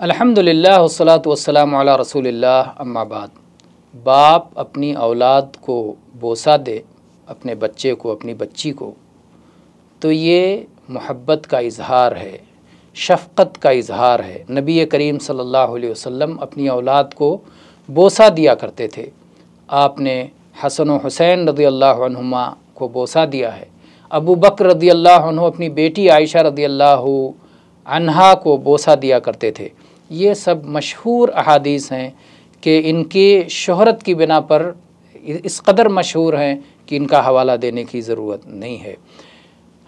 अल्हम्दुलिल्लाह वस्सलातु वस्सलामु अला रसूलिल्लाह अम्मा बाद। बाप अपनी औलाद को बोसा दे, अपने बच्चे को, अपनी बच्ची को, तो ये मोहब्बत का इज़हार है, शफ़क़त का इज़हार है। नबी करीम सल्लल्लाहु अलैहि वसल्लम अपनी औलाद को बोसा दिया करते थे। आपने हसन व हुसैन रज़ियल्लाहु अन्हुमा को बोसा दिया है। अबू बकर रज़ियल्लाहु अन्हु अपनी बेटी आयशा रज़ियल्लाहु अन्हा को बोसा दिया करते थे। ये सब मशहूर अहादीस हैं कि इनके शोहरत की बिना पर इस कदर मशहूर हैं कि इनका हवाला देने की ज़रूरत नहीं है।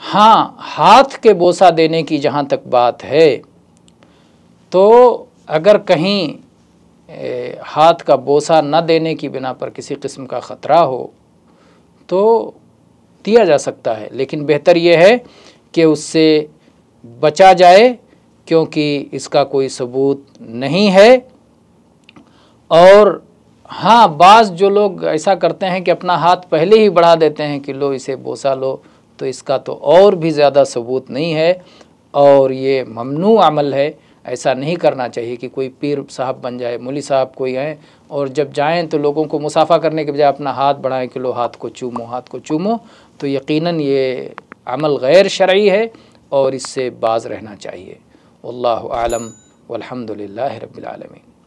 हाँ, हाथ के बोसा देने की जहाँ तक बात है, तो अगर कहीं हाथ का बोसा न देने की बिना पर किसी किस्म का ख़तरा हो तो दिया जा सकता है, लेकिन बेहतर यह है कि उससे बचा जाए, क्योंकि इसका कोई सबूत नहीं है। और हाँ, बाज़ जो लोग ऐसा करते हैं कि अपना हाथ पहले ही बढ़ा देते हैं कि लो इसे बोसा लो, तो इसका तो और भी ज़्यादा सबूत नहीं है और ये ममनू अमल है। ऐसा नहीं करना चाहिए कि कोई पीर साहब बन जाए, मौली साहब कोई हैं और जब जाएं तो लोगों को मुसाफ़ा करने के बजाय अपना हाथ बढ़ाएं कि लो हाथ को चूमो, हाथ को चूमो, तो यकीनन ये अमल गैर शरई है और इससे बाज़ रहना चाहिए। वल्लाहु आलम वल्हम्दुलिल्लाहि रब्बिल आलमीन।